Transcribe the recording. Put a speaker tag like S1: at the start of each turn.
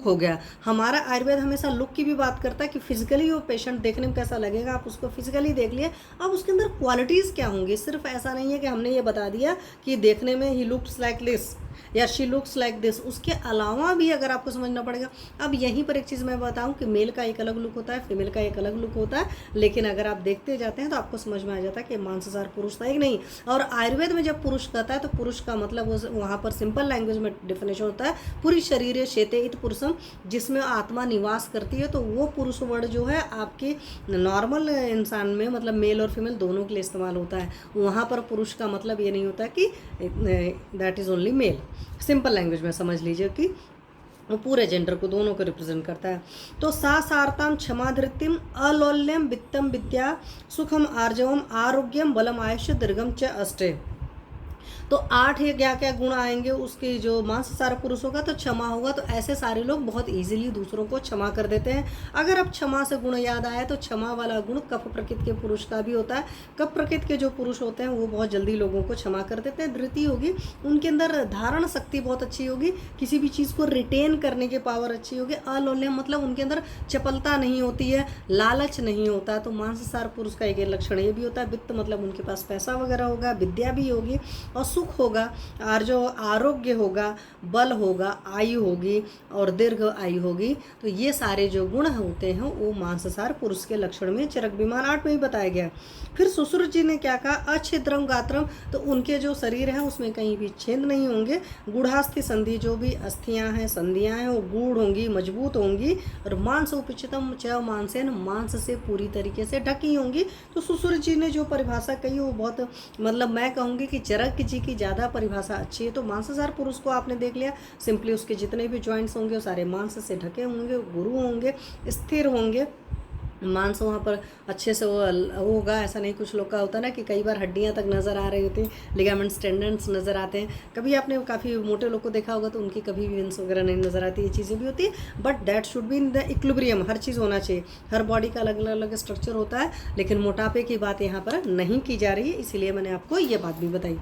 S1: हो गया। हमारा आयुर्वेद हमेशा लुक की भी बात करता है कि फिजिकली वो पेशेंट देखने में कैसा लगेगा, आप उसको फिजिकली देख लिए, अब उसके अंदर क्वालिटीज़ क्या होंगी। सिर्फ ऐसा नहीं है कि हमने ये बता दिया कि देखने में ही लुक्स लाइक दिस या शी लुक्स लाइक दिस, उसके अलावा भी अगर आपको समझना पड़ेगा। अब यहीं पर एक चीज़ मैं बताऊं कि मेल का एक अलग लुक होता है, फीमेल का एक अलग लुक होता है, लेकिन अगर आप देखते जाते हैं तो आपको समझ में आ जाता है कि मांसाहार पुरुष था एक नहीं। और आयुर्वेद में जब पुरुष कहता है तो पुरुष का मतलब वहाँ पर सिंपल लैंग्वेज में डिफिनेशन होता है पूरी शरीर शेते इत पुरुषम, जिसमें आत्मा निवास करती है। तो वो पुरुष वर्ड जो है आपके नॉर्मल इंसान में मतलब मेल और फीमेल दोनों के लिए इस्तेमाल होता है। वहाँ पर पुरुष का मतलब ये नहीं होता कि that is only mail. Simple language में समझ लीजिए कि वो पूरे जेंडर को दोनों को रिप्रेजेंट करता है। तो सा सारताम क्षमा धृतिम अलोल्यम वित्तम विद्या सुखम आर्जवम आरोग्यम बलम आयुष्य दीर्घम च अष्टे। तो 8 ये क्या क्या गुण आएंगे उसके जो मांसाहार पुरुष होगा तो क्षमा होगा। तो ऐसे सारे लोग बहुत इजीली दूसरों को क्षमा कर देते हैं। अगर अब क्षमा से गुण याद आया तो क्षमा वाला गुण कफ प्रकृति के पुरुष का भी होता है। कफ प्रकृति के जो पुरुष होते हैं वो बहुत जल्दी लोगों को क्षमा कर देते हैं। धृति होगी, उनके अंदर धारण शक्ति बहुत अच्छी होगी, किसी भी चीज़ को रिटेन करने की पावर अच्छी होगी। अलोल्यम मतलब उनके अंदर चपलता नहीं होती है, लालच नहीं होता। तो मांसाहार पुरुष का एक लक्षण ये भी होता है। वित्त मतलब उनके पास पैसा वगैरह होगा, विद्या भी होगी और सुख होगा, और जो आरोग्य होगा, बल होगा, आयु होगी और दीर्घ आयु होगी। तो ये सारे जो गुण होते हैं वो मांसाहार पुरुष के लक्षण में चरक विमान 8 में ही बताया गया। फिर सुश्रुत जी ने क्या कहा, अच्छिद्रम गात्रम, तो उनके जो शरीर है उसमें कहीं भी छेद नहीं होंगे। गूढ़ास्थि संधि, जो भी अस्थियां हैं संधियां हैं वो गूढ़ होंगी, मजबूत होंगी। और मांस उपचितम च मांसेन, मांस से पूरी तरीके से ढकी होंगी। तो सुश्रुत जी ने जो परिभाषा कही वो बहुत मतलब मैं कहूँगी कि चरक जी की ज़्यादा परिभाषा अच्छी है। तो मांसाहार पुरुष को आपने देख लिया, सिंपली उसके जितने भी जॉइंट्स होंगे वो सारे मांस से ढके होंगे, गुरु होंगे, स्थिर होंगे, मांस वहाँ पर अच्छे से वो होगा। ऐसा नहीं, कुछ लोग का होता है ना कि कई बार हड्डियाँ तक नज़र आ रही होती हैं, लिगामेंट्स टेंडेंट्स नज़र आते हैं। कभी आपने काफ़ी मोटे लोग को देखा होगा तो उनकी कभी भी वेंस वगैरह नहीं नज़र आती, ये चीज़ें भी होती है। But that should be in the equilibrium, हर चीज़ होना चाहिए। हर बॉडी का अलग अलग स्ट्रक्चर होता है, लेकिन मोटापे की बात यहाँ पर नहीं की जा रही है, इसीलिए मैंने आपको ये बात भी बताई।